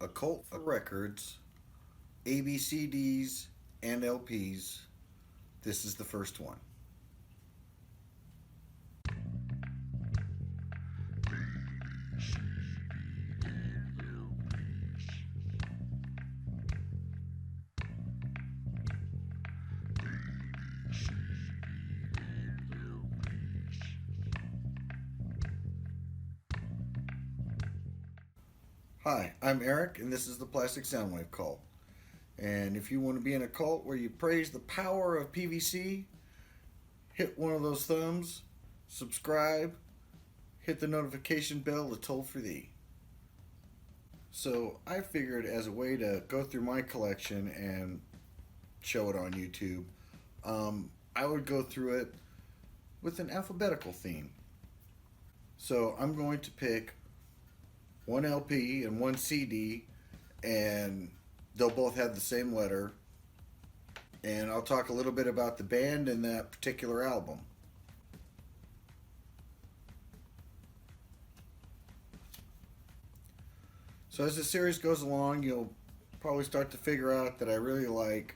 Occult Records, ABCDs and LPs. This is the first one. Hi, I'm Eric, and this is the Plastic Soundwave Cult. And if you want to be in a cult where you praise the power of PVC, hit one of those thumbs, subscribe, hit the notification bell to toll for thee. So I figured as a way to go through my collection and show it on YouTube, I would go through it with an alphabetical theme. So I'm going to pick one LP and one CD, and they'll both have the same letter. And I'll talk a little bit about the band and that particular album. So as the series goes along, you'll probably start to figure out that I really like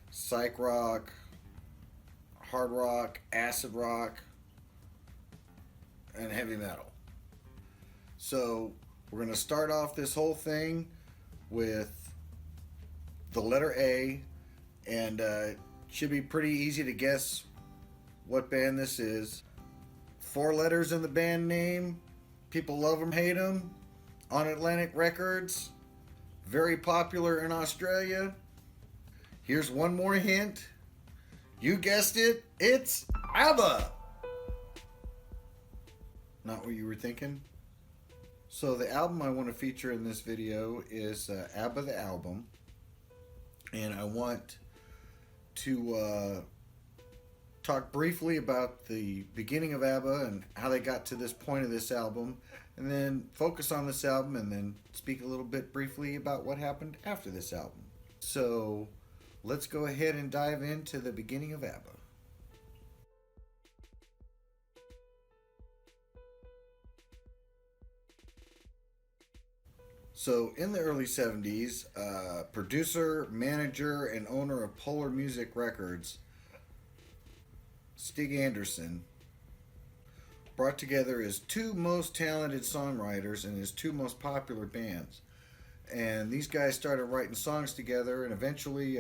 psych rock, hard rock, acid rock, and heavy metal. So we're going to start off this whole thing with the letter A, and it should be pretty easy to guess what band this is. 4 letters in the band name. People love them, hate them. On Atlantic Records. Very popular in Australia. Here's one more hint. You guessed it, it's ABBA. Not what you were thinking? So the album I want to feature in this video is ABBA the Album. And I want to talk briefly about the beginning of ABBA and how they got to this point of this album, and then focus on this album, and then speak a little bit briefly about what happened after this album. So let's go ahead and dive into the beginning of ABBA. So in the early 70s, producer, manager, and owner of Polar Music Records, Stig Anderson, brought together his 2 most talented songwriters and his 2 most popular bands. And these guys started writing songs together, and eventually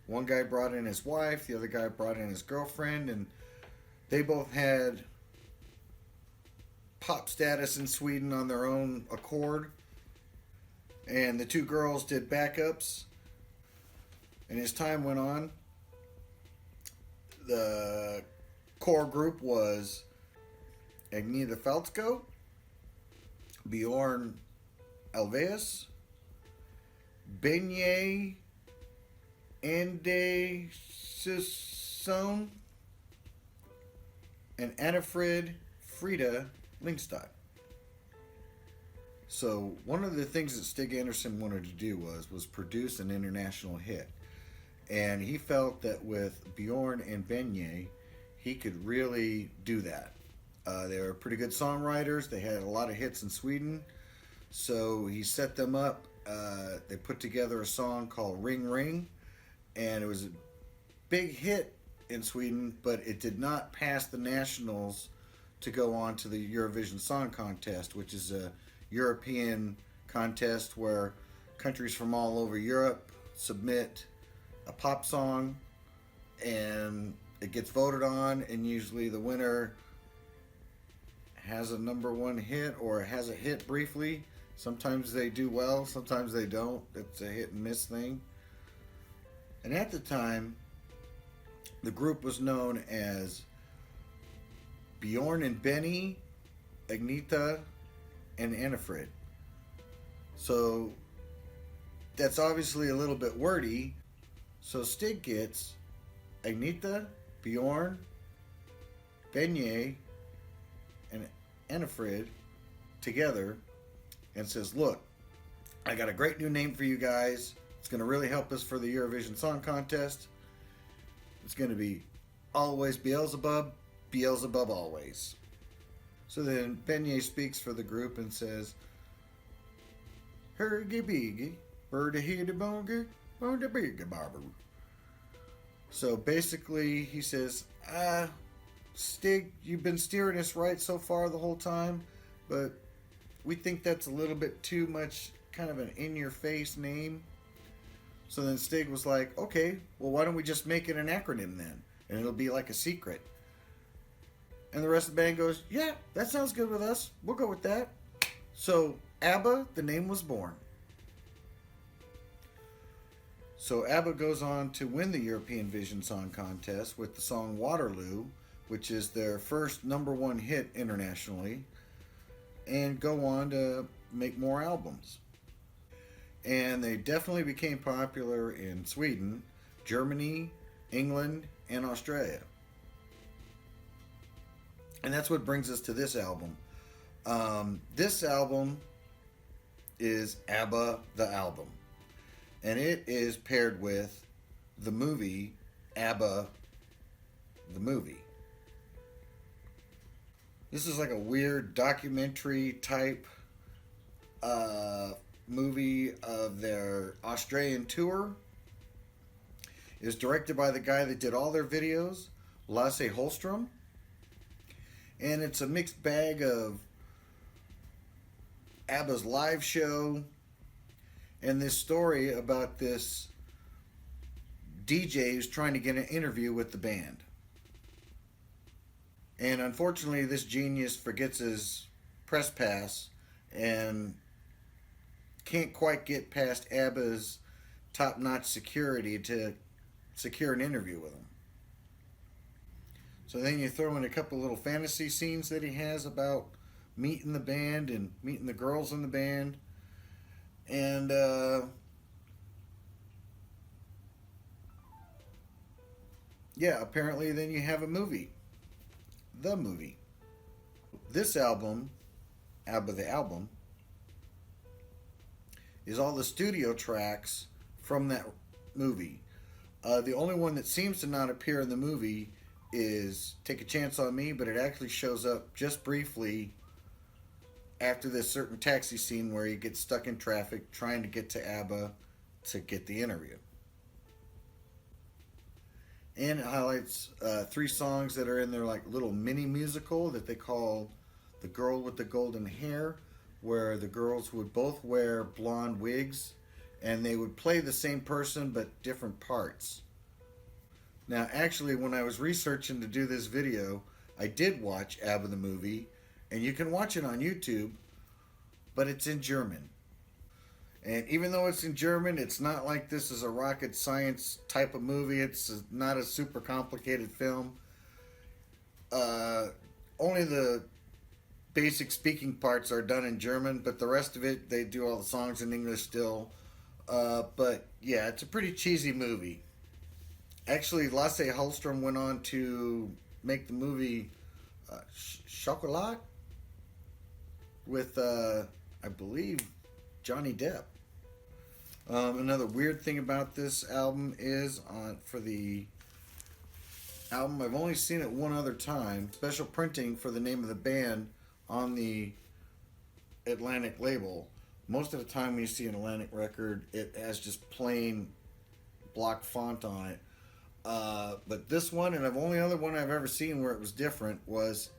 one guy brought in his wife, the other guy brought in his girlfriend, and they both had pop status in Sweden on their own accord. And the 2 girls did backups. And as time went on, the core group was Agneta Faltsko, Bjorn Ulvaeus, Benye Andersson, and Annifrid Frida Lyngstad. So one of the things that Stig Anderson wanted to do was produce an international hit. And he felt that with Bjorn and Benye, he could really do that. They were pretty good songwriters. They had a lot of hits in Sweden. So he set them up. They put together a song called Ring Ring. And it was a big hit in Sweden, but it did not pass the nationals to go on to the Eurovision Song Contest, which is a European contest where countries from all over Europe submit a pop song, and it gets voted on, and usually the winner has a #1 hit or has a hit briefly. Sometimes they do well, sometimes they don't. It's a hit and miss thing. And at the time, the group was known as Bjorn and Benny, Agneta, and Annifrid. So that's obviously a little bit wordy. So Stig gets Agneta, Bjorn, Benye, and Annifrid together and says, look, I got a great new name for you guys. It's going to really help us for the Eurovision Song Contest. It's going to be Always Beelzebub, Beelzebub Always. So then Benye speaks for the group and says, Hergy Beagy, Bird hit the bonger, on the big barber. So basically, he says, Stig, you've been steering us right so far the whole time, but we think that's a little bit too much, kind of an in your face name. So then Stig was like, okay, well, why don't we just make it an acronym then? And it'll be like a secret. And the rest of the band goes, yeah, that sounds good with us. We'll go with that. So ABBA, the name was born. So ABBA goes on to win the European Vision Song Contest with the song Waterloo, which is their first number one hit internationally, and go on to make more albums. And they definitely became popular in Sweden, Germany, England, and Australia. And that's what brings us to this album. This album is ABBA the Album. And it is paired with the movie ABBA the Movie. This is like a weird documentary type movie of their Australian tour. It was directed by the guy that did all their videos, Lasse Hallström. And it's a mixed bag of ABBA's live show and this story about this DJ who's trying to get an interview with the band. And unfortunately, this genius forgets his press pass and can't quite get past ABBA's top-notch security to secure an interview with him. So then you throw in a couple little fantasy scenes that he has about meeting the band and meeting the girls in the band. And yeah, apparently then you have a movie. The movie. This album, ABBA the Album, is all the studio tracks from that movie. The only one that seems to not appear in the movie is Take a Chance on Me, but it actually shows up just briefly after this certain taxi scene where he gets stuck in traffic trying to get to ABBA to get the interview. And it highlights 3 songs that are in their like little mini musical that they call The Girl with the Golden Hair, where the girls would both wear blonde wigs and they would play the same person but different parts. Now, actually, when I was researching to do this video, I did watch ABBA the Movie, and you can watch it on YouTube, but it's in German. And even though it's in German, it's not like this is a rocket science type of movie. It's not a super complicated film. Only the basic speaking parts are done in German, but the rest of it, they do all the songs in English still. But yeah, it's a pretty cheesy movie. Actually, Lasse Hallström went on to make the movie Chocolat with, I believe, Johnny Depp. Another weird thing about this album is for the album, I've only seen it one other time. Special printing for the name of the band on the Atlantic label. Most of the time when you see an Atlantic record, it has just plain block font on it. But this one, and the only other one I've ever seen where it was different, was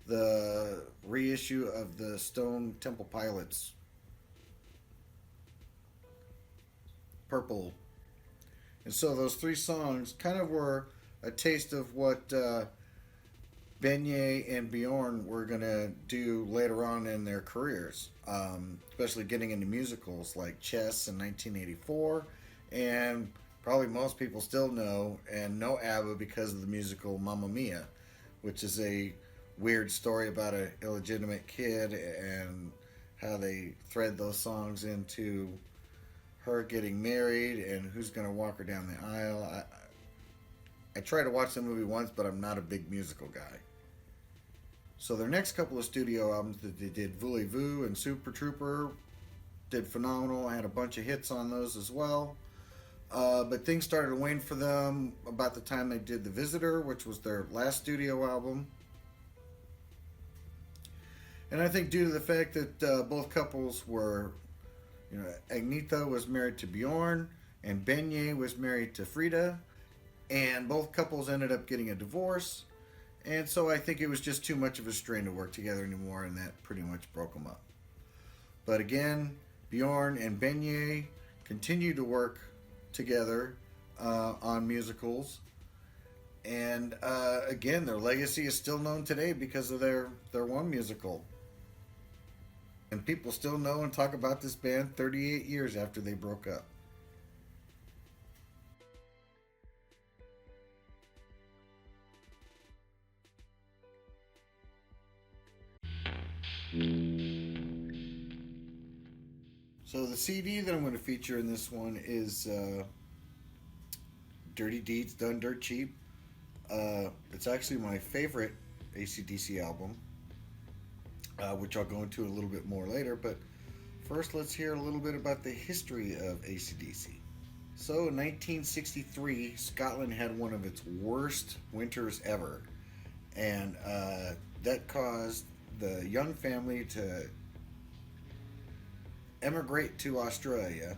the reissue of the Stone Temple Pilots Purple. And so those 3 songs kind of were a taste of what Benye and Bjorn were going to do later on in their careers, especially getting into musicals like Chess in 1984, and probably most people still know ABBA because of the musical Mamma Mia, which is a weird story about an illegitimate kid and how they thread those songs into her getting married and who's going to walk her down the aisle. I tried to watch the movie once, but I'm not a big musical guy. So their next couple of studio albums that they did, Voulez-Vous and Super Trooper, did phenomenal. I had a bunch of hits on those as well. But things started to wane for them about the time they did The Visitor, which was their last studio album. And I think due to the fact that both couples were You know, Agnetha was married to Bjorn, and Benye was married to Frida, and both couples ended up getting a divorce. And so I think it was just too much of a strain to work together anymore, and that pretty much broke them up. But again, Bjorn and Benye continued to work together on musicals, and again, their legacy is still known today because of their one musical. And people still know and talk about this band 38 years after they broke up. So the CD that I'm going to feature in this one is Dirty Deeds Done Dirt Cheap. It's actually my favorite ACDC album, which I'll go into a little bit more later. But first, let's hear a little bit about the history of ACDC. So, in 1963, Scotland had one of its worst winters ever, and that caused the young family to emigrate to Australia.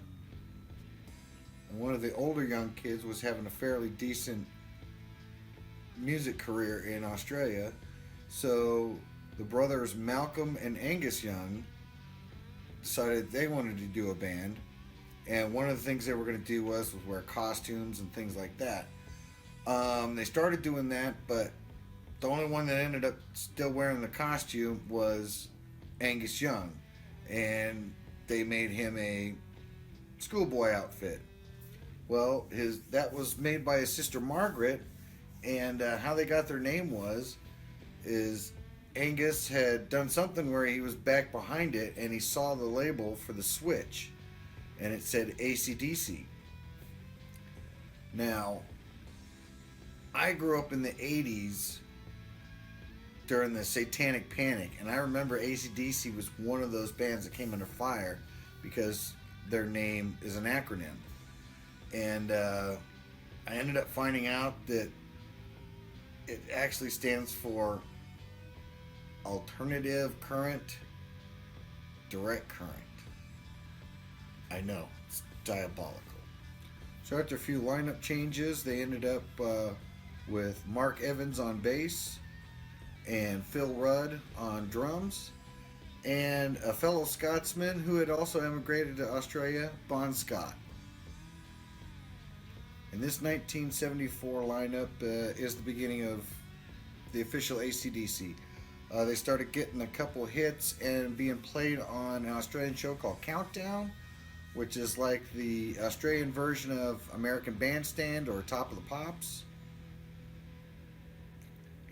And one of the older young kids was having a fairly decent music career in Australia, so the brothers Malcolm and Angus Young decided they wanted to do a band, and one of the things they were going to do was wear costumes and things like that. They started doing that, but the only one that ended up still wearing the costume was Angus Young, and they made him a schoolboy outfit. Well, that was made by his sister Margaret, and how they got their name is Angus had done something where he was back behind it, and he saw the label for the switch, and it said ACDC. Now, I grew up in the 80s during the Satanic Panic, and I remember ACDC was one of those bands that came under fire because their name is an acronym. And I ended up finding out that it actually stands for Alternative Current Direct Current. I know, it's diabolical. So after a few lineup changes, they ended up with Mark Evans on bass and Phil Rudd on drums, and a fellow Scotsman who had also emigrated to Australia, Bon Scott. And this 1974 lineup is the beginning of the official ACDC. They started getting a couple hits and being played on an Australian show called Countdown, which is like the Australian version of American Bandstand or Top of the Pops.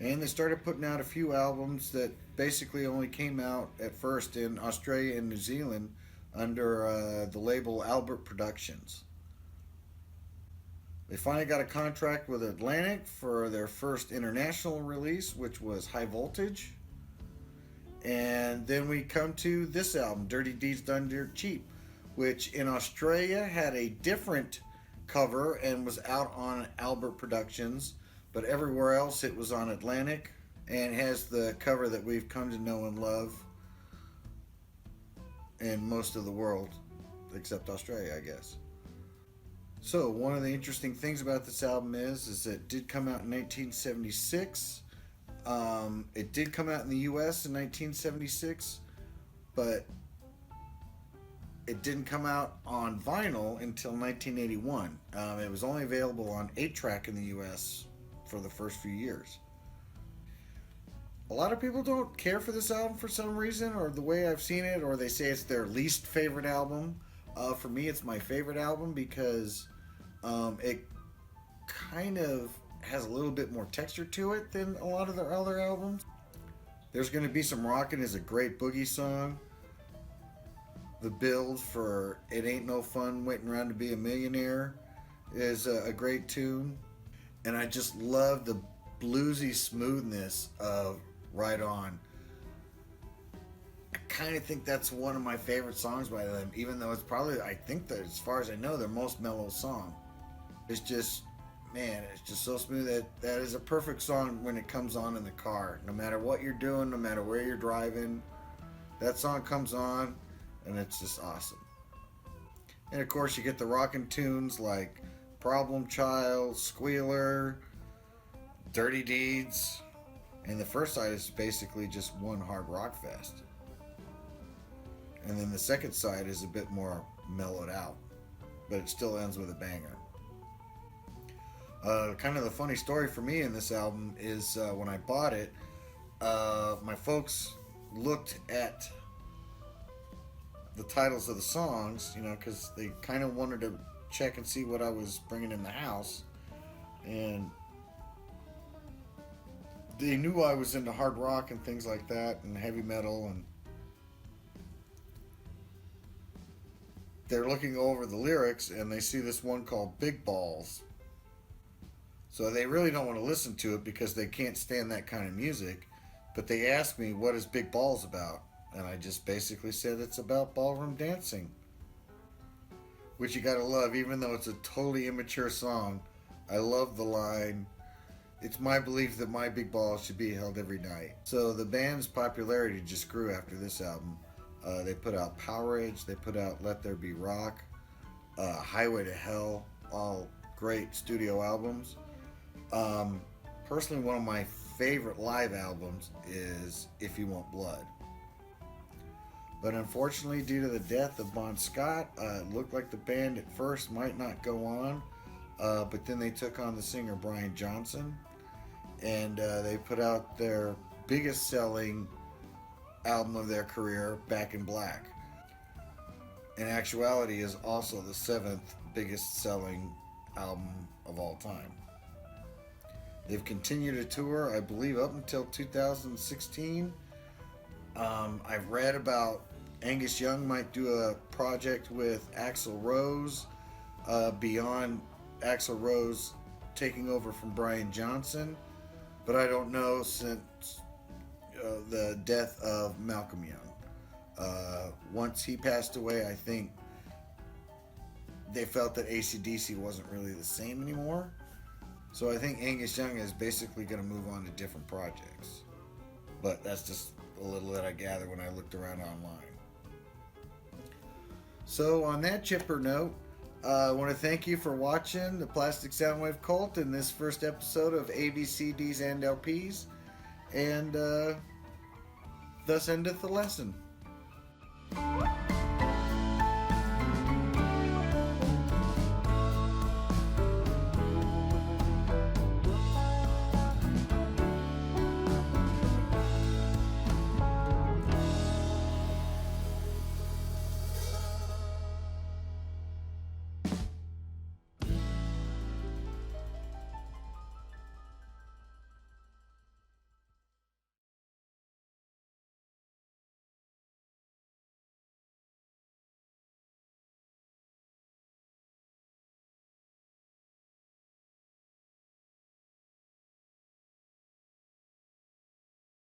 And they started putting out a few albums that basically only came out at first in Australia and New Zealand under the label Albert Productions. They finally got a contract with Atlantic for their first international release, which was High Voltage. And then we come to this album, Dirty Deeds Done Dirt Cheap, which in Australia had a different cover and was out on Albert Productions, but everywhere else it was on Atlantic and has the cover that we've come to know and love in most of the world, except Australia, I guess. So one of the interesting things about this album is that it did come out in 1976. It did come out in the U.S. in 1976, but it didn't come out on vinyl until 1981. It was only available on 8-track in the U.S. for the first few years. A lot of people don't care for this album for some reason, or the way I've seen it, or they say it's their least favorite album. For me, it's my favorite album because it kind of has a little bit more texture to it than a lot of their other albums. There's going to be some Rockin' is a great boogie song. The build for It Ain't No Fun Waiting Around to Be a Millionaire is a great tune. And I just love the bluesy smoothness of Right On. I kind of think that's one of my favorite songs by them, even though it's probably, I think that as far as I know, their most mellow song. It's just, man, it's just so smooth that is a perfect song when it comes on in the car. No matter what you're doing, no matter where you're driving, that song comes on and it's just awesome. And of course, you get the rockin' tunes like Problem Child, Squealer, Dirty Deeds. And the first side is basically just one hard rock fest. And then the second side is a bit more mellowed out, but it still ends with a banger. Kind of the funny story for me in this album is when I bought it, my folks looked at the titles of the songs, because they kind of wanted to check and see what I was bringing in the house. And they knew I was into hard rock and things like that and heavy metal, and they're looking over the lyrics and they see this one called Big Balls. So they really don't want to listen to it because they can't stand that kind of music. But they asked me, what is Big Balls about? And I just basically said it's about ballroom dancing. Which you gotta love, even though it's a totally immature song. I love the line, it's my belief that my big balls should be held every night. So the band's popularity just grew after this album. They put out Powerage, they put out Let There Be Rock, Highway to Hell, all great studio albums. Personally, one of my favorite live albums is If You Want Blood. But unfortunately, due to the death of Bon Scott, it looked like the band at first might not go on. But then they took on the singer Brian Johnson, and they put out their biggest selling album of their career, Back in Black. In actuality, is also the 7th biggest selling album of all time. They've continued to tour, I believe, up until 2016. I've read about Angus Young might do a project with Axl Rose beyond Axl Rose taking over from Brian Johnson, but I don't know since the death of Malcolm Young. Once he passed away, I think they felt that ACDC wasn't really the same anymore. So I think Angus Young is basically going to move on to different projects. But that's just a little that I gathered when I looked around online. So on that chipper note, I want to thank you for watching the Plastic Soundwave Cult in this first episode of ABCDs and LPs. And thus endeth the lesson.